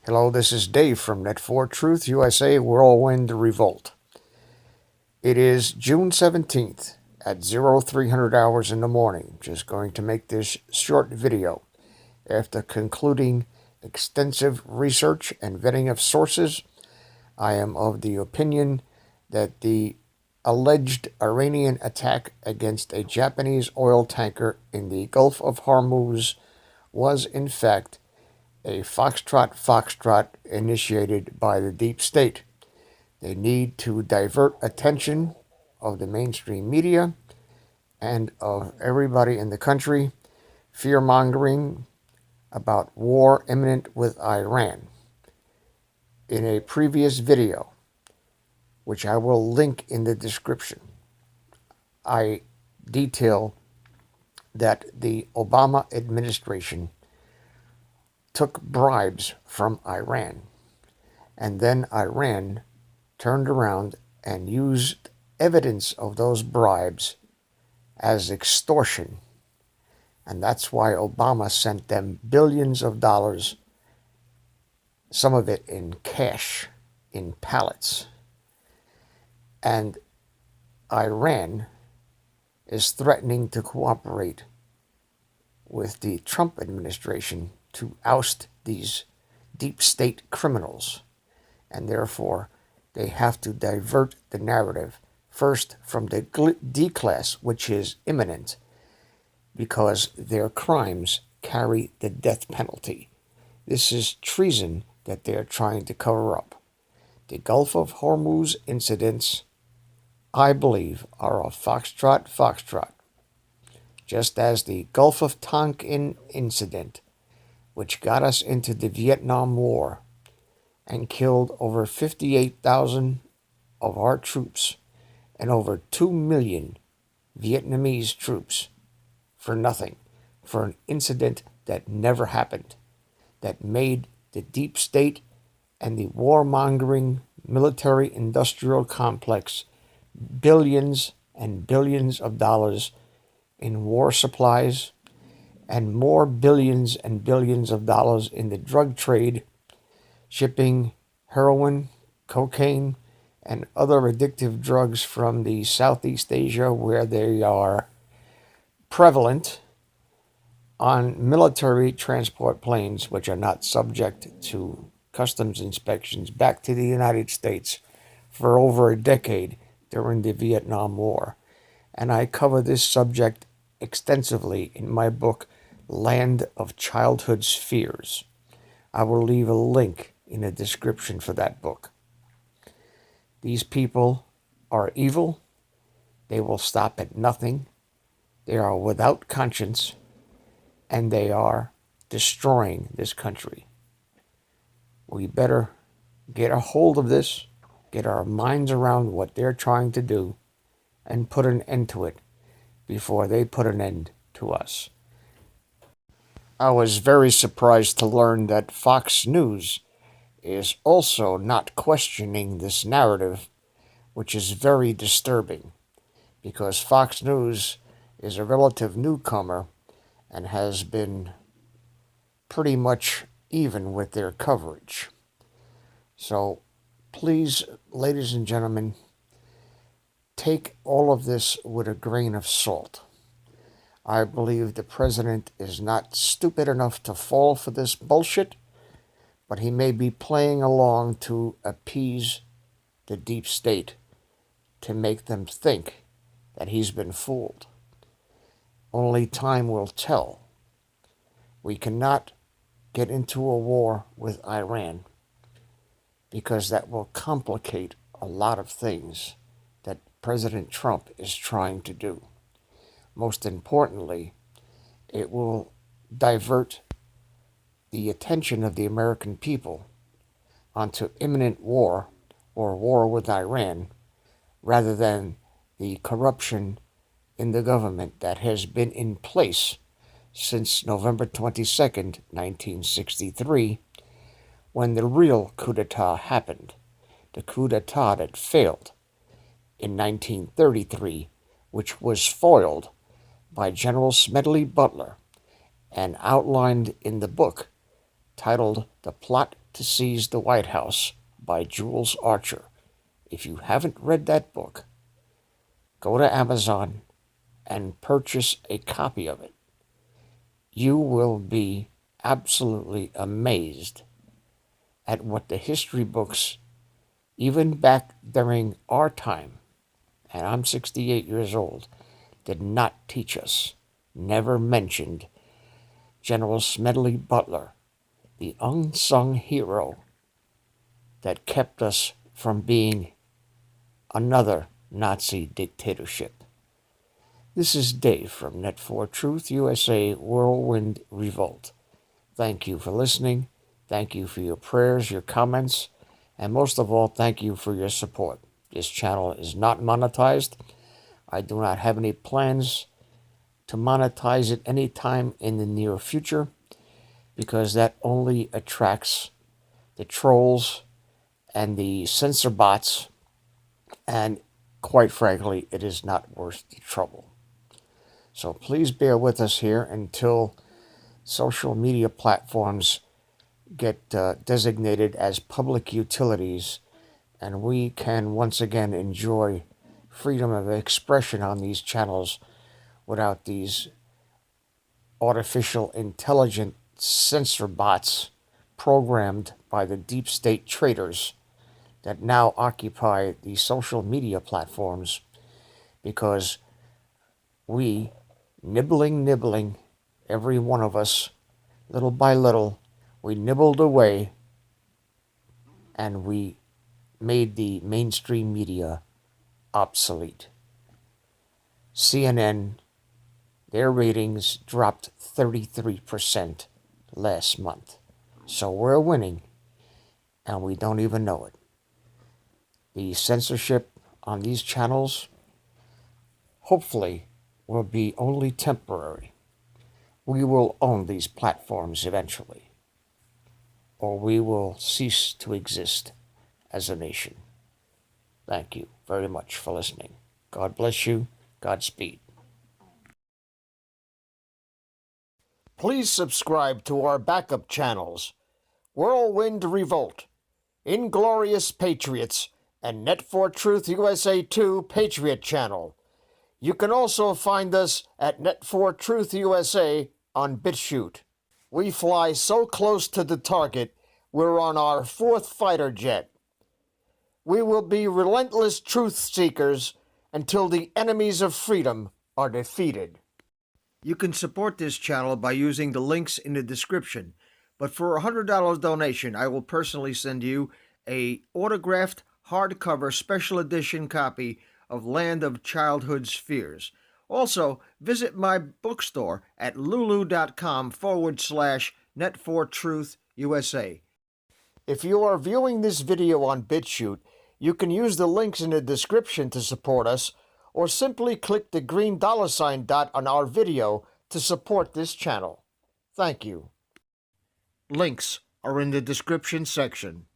Hello, this is Dave from Net4Truth USA Whirlwind Revolt. It is June 17th at 0300 hours in the morning. Just going to make this short video. After concluding extensive research and vetting of sources, I am of the opinion that the alleged Iranian attack against a Japanese oil tanker in the Gulf of Hormuz was in fact a foxtrot initiated by the deep state. They need to divert attention of the mainstream media and of everybody in the country, fear-mongering about war imminent with Iran. In a previous video, which I will link in the description, I detail that the Obama administration took bribes from Iran, and then Iran turned around and used evidence of those bribes as extortion. And that's why Obama sent them billions of dollars, some of it in cash, in pallets. And Iran is threatening to cooperate with the Trump administration to oust these deep state criminals. And therefore, they have to divert the narrative first from the D-class, which is imminent, because their crimes carry the death penalty. This is treason that they're trying to cover up. The Gulf of Hormuz incidents, I believe, are a foxtrot, just as the Gulf of Tonkin incident, which got us into the Vietnam War and killed over 58,000 of our troops and over 2 million Vietnamese troops for nothing, for an incident that never happened, that made the deep state and the warmongering military-industrial complex billions and billions of dollars in war supplies, and more billions and billions of dollars in the drug trade, shipping heroin, cocaine, and other addictive drugs from the Southeast Asia, where they are prevalent, on military transport planes, which are not subject to customs inspections, back to the United States for over a decade during the Vietnam War. And I cover this subject extensively in my book, Land of Childhood's Fears. I will leave a link in the description for that book. These people are evil. They will stop at nothing. They are without conscience, and they are destroying this country. We better get a hold of this, get our minds around what they're trying to do, and put an end to it before they put an end to us. I was very surprised to learn that Fox News is also not questioning this narrative, which is very disturbing, because Fox News is a relative newcomer and has been pretty much even with their coverage. So please, ladies and gentlemen, take all of this with a grain of salt. I believe the president is not stupid enough to fall for this bullshit, but he may be playing along to appease the deep state, to make them think that he's been fooled. Only time will tell. We cannot get into a war with Iran, because that will complicate a lot of things that President Trump is trying to do. Most importantly, it will divert the attention of the American people onto imminent war or war with Iran, rather than the corruption in the government that has been in place since November 22nd, 1963, when the real coup d'etat happened, the coup d'etat that failed in 1933, which was foiled by General Smedley Butler and outlined in the book titled The Plot to Seize the White House by Jules Archer. If you haven't read that book, go to Amazon and purchase a copy of it. You will be absolutely amazed at what the history books, even back during our time, and I'm 68 years old, did not teach us, never mentioned General Smedley Butler, the unsung hero that kept us from being another Nazi dictatorship. This is Dave from Net4 Truth USA Whirlwind Revolt. Thank you for listening. Thank you for your prayers, your comments, and most of all, thank you for your support. This channel is not monetized. I do not have any plans to monetize it anytime in the near future, because that only attracts the trolls and the censor bots, and quite frankly, it is not worth the trouble. So please bear with us here until social media platforms get designated as public utilities, and we can once again enjoy freedom of expression on these channels without these artificial intelligent censor bots programmed by the deep state traitors that now occupy the social media platforms, because we, nibbling, every one of us, little by little, we nibbled away and we made the mainstream media obsolete. CNN, their ratings dropped 33% last month. So we're winning, and we don't even know it. The censorship on these channels, hopefully, will be only temporary. We will own these platforms eventually, or we will cease to exist as a nation. Thank you very much for listening. God bless you. Godspeed. Please subscribe to our backup channels, Whirlwind Revolt, Inglorious Patriots, and Net4 Truth USA 2 Patriot channel. You can also find us at Net4 Truth USA on BitChute. We fly so close to the target, we're on our 4th fighter jet. We will be relentless truth seekers until the enemies of freedom are defeated. You can support this channel by using the links in the description, but for a $100 donation, I will personally send you a autographed hardcover special edition copy of Land of Childhood's Fears. Also, visit my bookstore at lulu.com/net4truth USA. If you are viewing this video on BitChute, you can use the links in the description to support us, or simply click the green $ dot on our video to support this channel. Thank you. Links are in the description section.